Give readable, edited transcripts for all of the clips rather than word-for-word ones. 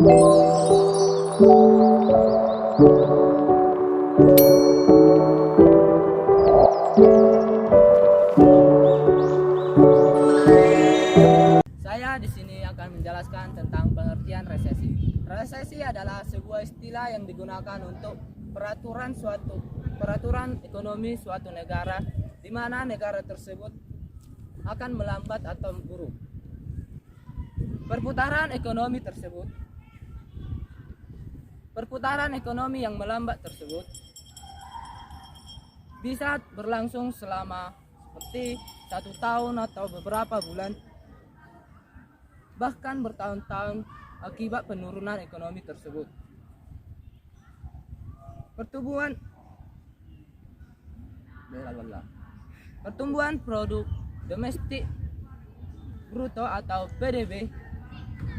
Saya di sini akan menjelaskan tentang pengertian resesi. Resesi adalah sebuah istilah yang digunakan untuk peraturan ekonomi suatu negara di mana negara tersebut akan melambat atau buruk. Perputaran ekonomi yang melambat tersebut bisa berlangsung selama seperti 1 tahun atau beberapa bulan, bahkan bertahun-tahun akibat penurunan ekonomi tersebut. Pertumbuhan produk domestik bruto atau PDB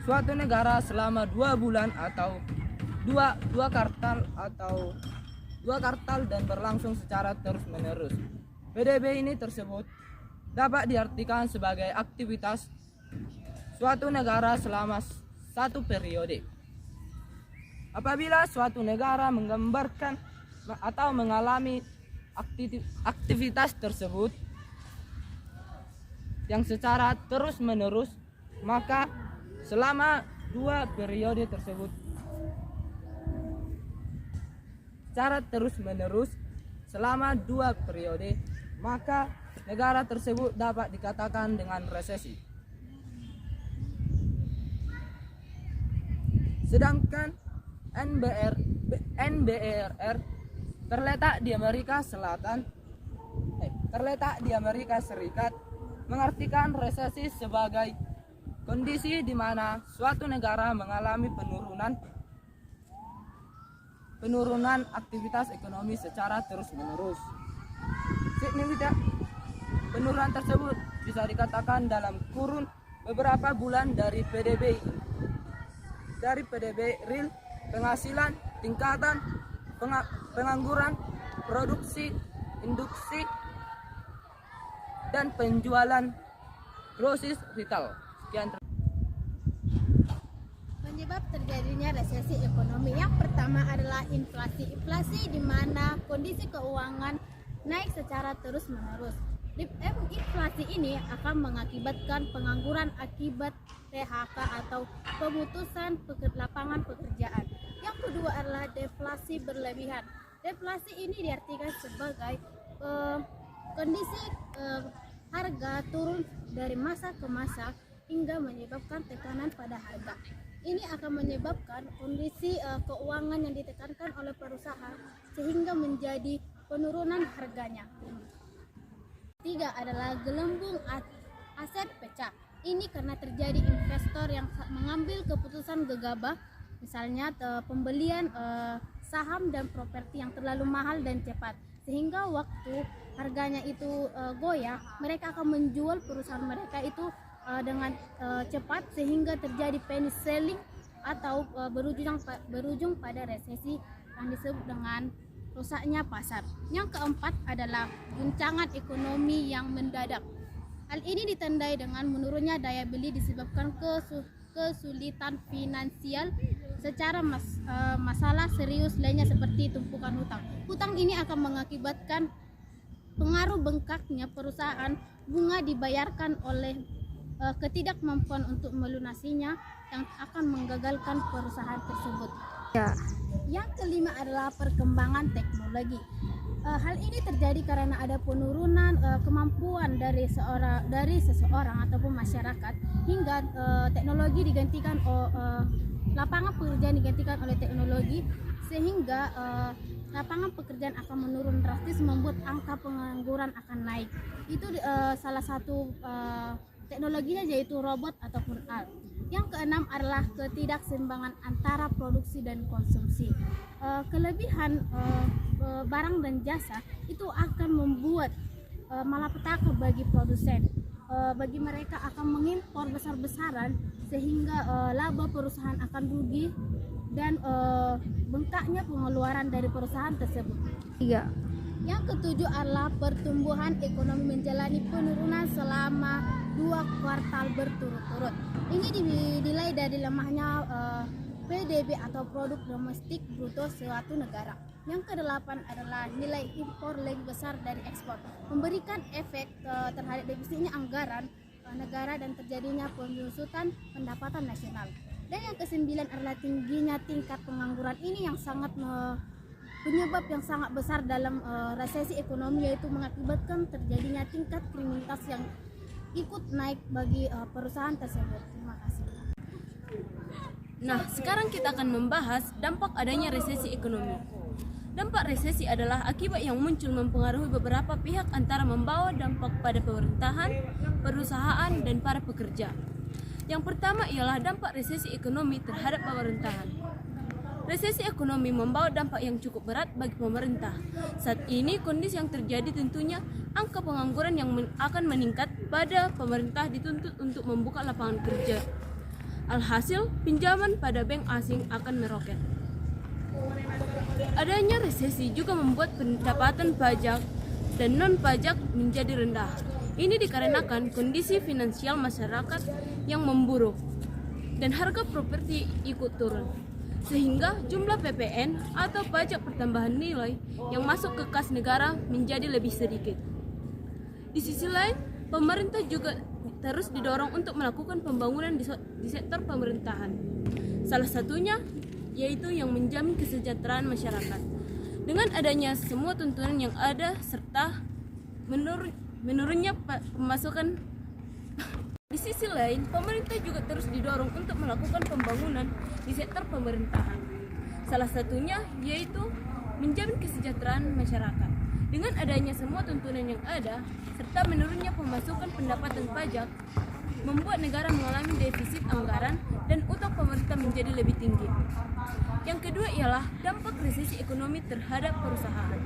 suatu negara selama 2 bulan atau dua kartal dan berlangsung secara terus-menerus. PDB ini tersebut dapat diartikan sebagai aktivitas suatu negara selama satu periode. Apabila suatu negara menggambarkan atau mengalami aktivitas tersebut yang secara terus-menerus, maka selama 2 periode tersebut secara terus-menerus selama 2 periode, maka negara tersebut dapat dikatakan dengan resesi. Sedangkan NBER terletak di Amerika Serikat mengartikan resesi sebagai kondisi di mana suatu negara mengalami penurunan aktivitas ekonomi secara terus-menerus. Penurunan tersebut bisa dikatakan dalam kurun beberapa bulan dari PDB real, penghasilan, tingkatan pengangguran, produksi, induksi, dan penjualan grosis retail. Sekian. Penyebab terjadinya resesi ekonomi yang pertama adalah inflasi. Inflasi di mana kondisi keuangan naik secara terus-menerus. Inflasi ini akan mengakibatkan pengangguran akibat PHK atau pemutusan lapangan pekerjaan. Yang kedua adalah deflasi berlebihan. Deflasi ini diartikan sebagai kondisi harga turun dari masa ke masa hingga menyebabkan tekanan pada harga. Ini akan menyebabkan kondisi keuangan yang ditekankan oleh perusahaan sehingga menjadi penurunan harganya. Tiga adalah gelembung aset pecah. Ini karena terjadi investor yang mengambil keputusan gegabah, misalnya pembelian saham dan properti yang terlalu mahal dan cepat, sehingga waktu harganya itu goyah, mereka akan menjual perusahaan mereka itu dengan cepat sehingga terjadi panic selling atau berujung pada resesi yang disebut dengan rusaknya pasar. Yang keempat adalah guncangan ekonomi yang mendadak. Hal ini ditandai dengan menurunnya daya beli disebabkan kesulitan finansial secara masalah serius lainnya seperti tumpukan hutang. Hutang ini akan mengakibatkan pengaruh bengkaknya perusahaan, bunga dibayarkan oleh ketidakmampuan untuk melunasinya yang akan menggagalkan perusahaan tersebut. Ya. Yang kelima adalah perkembangan teknologi. Hal ini terjadi karena ada penurunan kemampuan dari seseorang ataupun masyarakat hingga teknologi digantikan lapangan pekerjaan digantikan oleh teknologi, sehingga lapangan pekerjaan akan menurun drastis, membuat angka pengangguran akan naik. Itu salah satu teknologinya yaitu robot ataupun AI. Yang keenam adalah ketidakseimbangan antara produksi dan konsumsi. Kelebihan barang dan jasa itu akan membuat malapetaka bagi produsen. Bagi mereka akan mengimpor besar-besaran sehingga laba perusahaan akan rugi dan bengkaknya pengeluaran dari perusahaan tersebut. Iya. Yang ketujuh adalah pertumbuhan ekonomi menjalani penurunan selama 2 kuartal berturut-turut. Ini dinilai dari lemahnya PDB atau produk domestik bruto suatu negara. Yang kedelapan adalah nilai impor lebih besar dari ekspor, memberikan efek terhadap defisitnya anggaran negara dan terjadinya penyusutan pendapatan nasional. Dan yang kesembilan adalah tingginya tingkat pengangguran. Ini yang sangat penyebab yang sangat besar dalam resesi ekonomi, yaitu mengakibatkan terjadinya tingkat kriminalitas yang ikut naik bagi perusahaan tersebut. Terima kasih. Nah, sekarang kita akan membahas dampak adanya resesi ekonomi. Dampak resesi adalah akibat yang muncul mempengaruhi beberapa pihak antara membawa dampak pada pemerintahan, perusahaan, dan para pekerja. Yang pertama ialah dampak resesi ekonomi terhadap pemerintahan. Resesi ekonomi membawa dampak yang cukup berat bagi pemerintah. Saat ini kondisi yang terjadi tentunya angka pengangguran yang akan meningkat pada pemerintah dituntut untuk membuka lapangan kerja. Alhasil, pinjaman pada bank asing akan meroket. Adanya resesi juga membuat pendapatan pajak dan non-pajak menjadi rendah. Ini dikarenakan kondisi finansial masyarakat yang memburuk dan harga properti ikut turun, sehingga jumlah PPN atau pajak pertambahan nilai yang masuk ke kas negara menjadi lebih sedikit. Di sisi lain, pemerintah juga terus didorong untuk melakukan pembangunan di sektor pemerintahan. Salah satunya yaitu yang menjamin kesejahteraan masyarakat. Dengan adanya semua tuntunan yang ada serta menurunnya pemasukan. Di sisi lain, pemerintah juga terus didorong untuk melakukan pembangunan di sektor pemerintahan. Salah satunya yaitu menjamin kesejahteraan masyarakat. Dengan adanya semua tuntunan yang ada serta menurunnya pemasukan pendapatan pajak, membuat negara mengalami defisit anggaran dan utang pemerintah menjadi lebih tinggi. Yang kedua ialah dampak resesi ekonomi terhadap perusahaan.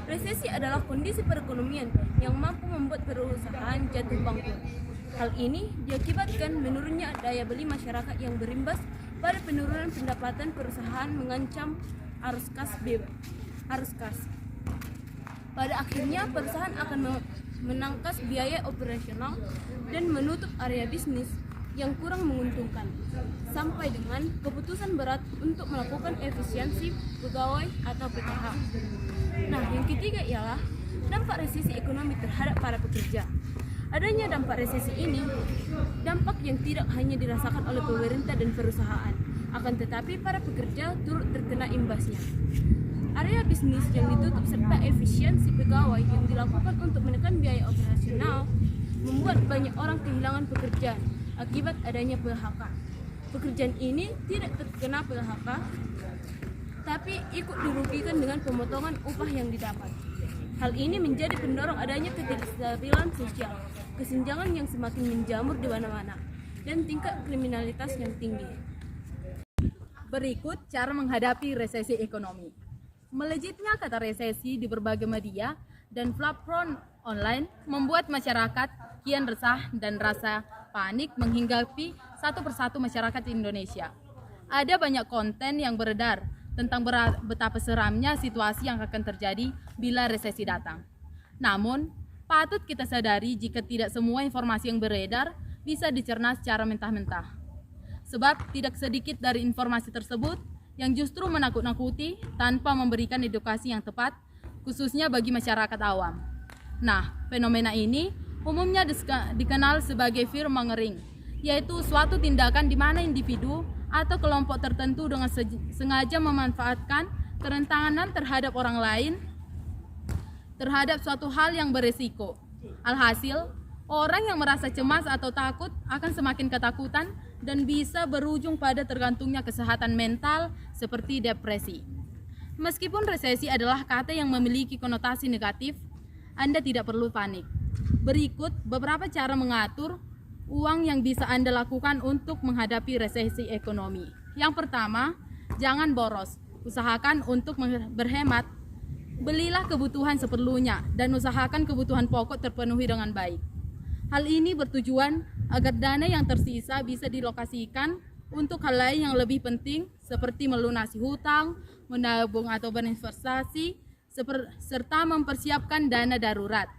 Resesi adalah kondisi perekonomian yang mampu membuat perusahaan jatuh bangkrut. Hal ini diakibatkan menurunnya daya beli masyarakat yang berimbas pada penurunan pendapatan perusahaan mengancam arus kas. Pada akhirnya perusahaan akan menangkas biaya operasional dan menutup area bisnis yang kurang menguntungkan, sampai dengan keputusan berat untuk melakukan efisiensi pegawai atau PKH. Nah, yang ketiga ialah dampak resesi ekonomi terhadap para pekerja. Adanya dampak resesi ini, dampak yang tidak hanya dirasakan oleh pemerintah dan perusahaan, akan tetapi para pekerja turut terkena imbasnya. Area bisnis yang ditutup serta efisiensi pegawai yang dilakukan untuk menekan biaya operasional membuat banyak orang kehilangan pekerjaan akibat adanya PHK. Pekerjaan ini tidak terkena PHK, tapi ikut dirugikan dengan pemotongan upah yang didapat. Hal ini menjadi pendorong adanya ketidakstabilan sosial, kesenjangan yang semakin menjamur di mana-mana, dan tingkat kriminalitas yang tinggi. Berikut cara menghadapi resesi ekonomi. Melejitnya kata resesi di berbagai media dan platform online membuat masyarakat kian resah dan rasa panik menghinggapi satu persatu masyarakat Indonesia. Ada banyak konten yang beredar tentang betapa seramnya situasi yang akan terjadi bila resesi datang. Namun, patut kita sadari jika tidak semua informasi yang beredar bisa dicerna secara mentah-mentah. Sebab tidak sedikit dari informasi tersebut yang justru menakut-nakuti tanpa memberikan edukasi yang tepat, khususnya bagi masyarakat awam. Nah, fenomena ini umumnya dikenal sebagai fear mongering, yaitu suatu tindakan di mana individu atau kelompok tertentu dengan sengaja memanfaatkan kerentanan terhadap orang lain terhadap suatu hal yang beresiko. Alhasil, orang yang merasa cemas atau takut akan semakin ketakutan dan bisa berujung pada tergantungnya kesehatan mental seperti depresi. Meskipun resesi adalah kata yang memiliki konotasi negatif, Anda tidak perlu panik. Berikut beberapa cara mengatur uang yang bisa Anda lakukan untuk menghadapi resesi ekonomi. Yang pertama, jangan boros. Usahakan untuk berhemat. Belilah kebutuhan seperlunya dan usahakan kebutuhan pokok terpenuhi dengan baik. Hal ini bertujuan agar dana yang tersisa bisa dilokasikan untuk hal lain yang lebih penting seperti melunasi hutang, menabung atau berinvestasi, serta mempersiapkan dana darurat.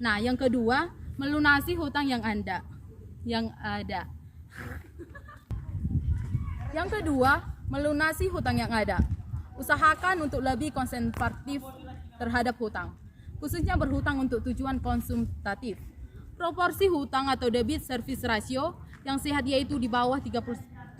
Nah, yang kedua, melunasi hutang yang ada. Yang kedua, melunasi hutang yang ada. Usahakan untuk lebih konservatif terhadap hutang, khususnya berhutang untuk tujuan konsumtatif. Proporsi hutang atau debt service ratio yang sehat yaitu di bawah 30%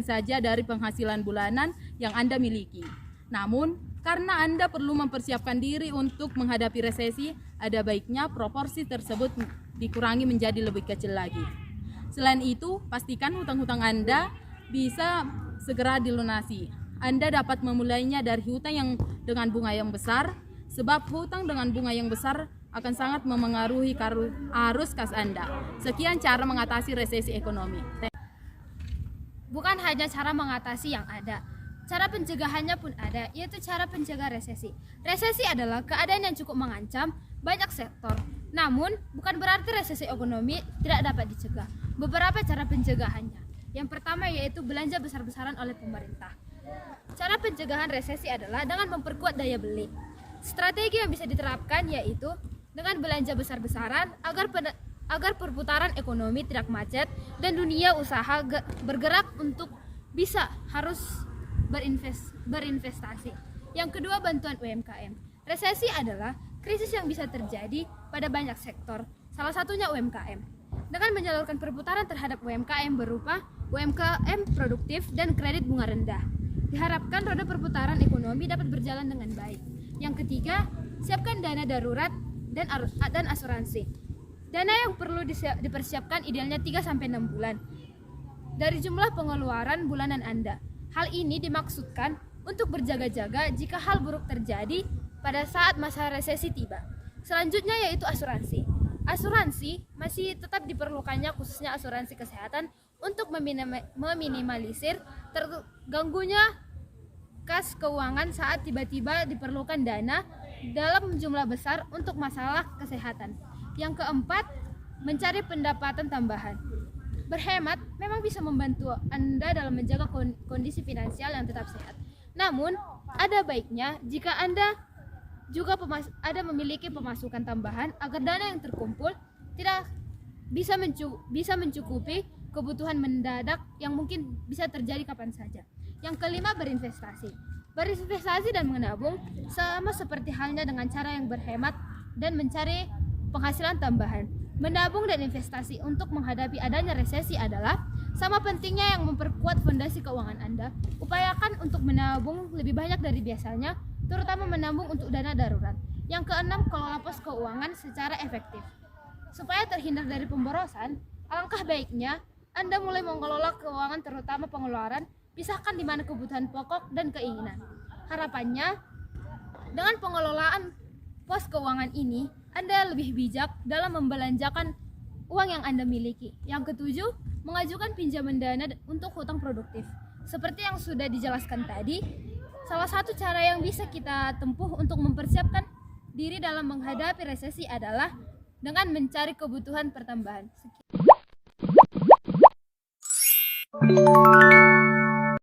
saja dari penghasilan bulanan yang Anda miliki. Namun, karena Anda perlu mempersiapkan diri untuk menghadapi resesi, ada baiknya proporsi tersebut dikurangi menjadi lebih kecil lagi. Selain itu, pastikan hutang-hutang Anda bisa segera dilunasi. Anda dapat memulainya dari hutang yang dengan bunga yang besar, sebab hutang dengan bunga yang besar akan sangat memengaruhi arus kas Anda. Sekian cara mengatasi resesi ekonomi. Bukan hanya cara mengatasi yang ada, cara pencegahannya pun ada, yaitu cara pencegah resesi. Resesi adalah keadaan yang cukup mengancam banyak sektor. Namun, bukan berarti resesi ekonomi tidak dapat dicegah. Beberapa cara pencegahannya. Yang pertama yaitu belanja besar-besaran oleh pemerintah. Cara pencegahan resesi adalah dengan memperkuat daya beli. Strategi yang bisa diterapkan yaitu dengan belanja besar-besaran agar perputaran ekonomi tidak macet dan dunia usaha bergerak untuk harus berinvestasi. Yang kedua, bantuan UMKM. Resesi adalah krisis yang bisa terjadi pada banyak sektor, salah satunya UMKM. Dengan menyalurkan perputaran terhadap UMKM berupa UMKM produktif dan kredit bunga rendah, diharapkan roda perputaran ekonomi dapat berjalan dengan baik. Yang ketiga, siapkan dana darurat dan asuransi. Dana yang perlu dipersiapkan idealnya 3-6 bulan dari jumlah pengeluaran bulanan Anda. Hal ini dimaksudkan untuk berjaga-jaga jika hal buruk terjadi pada saat masa resesi tiba. Selanjutnya yaitu asuransi. Asuransi masih tetap diperlukannya, khususnya asuransi kesehatan, untuk meminimalisir terganggunya kas keuangan saat tiba-tiba diperlukan dana dalam jumlah besar untuk masalah kesehatan. Yang keempat, mencari pendapatan tambahan. Berhemat memang bisa membantu Anda dalam menjaga kondisi finansial yang tetap sehat. Namun, ada baiknya jika Anda juga memiliki pemasukan tambahan agar dana yang terkumpul tidak bisa mencukupi kebutuhan mendadak yang mungkin bisa terjadi kapan saja. Yang kelima, berinvestasi. Berinvestasi dan menabung sama seperti halnya dengan cara yang berhemat dan mencari penghasilan tambahan. Menabung dan investasi untuk menghadapi adanya resesi adalah sama pentingnya yang memperkuat fondasi keuangan Anda. Upayakan untuk menabung lebih banyak dari biasanya, terutama menabung untuk dana darurat. Yang keenam, kelola pos keuangan secara efektif. Supaya terhindar dari pemborosan, alangkah baiknya Anda mulai mengelola keuangan, terutama pengeluaran, pisahkan di mana kebutuhan pokok dan keinginan. Harapannya, dengan pengelolaan pos keuangan ini, Anda lebih bijak dalam membelanjakan uang yang Anda miliki. Yang ketujuh, mengajukan pinjaman dana untuk hutang produktif. Seperti yang sudah dijelaskan tadi, salah satu cara yang bisa kita tempuh untuk mempersiapkan diri dalam menghadapi resesi adalah dengan mencari kebutuhan pertambahan. Sekian.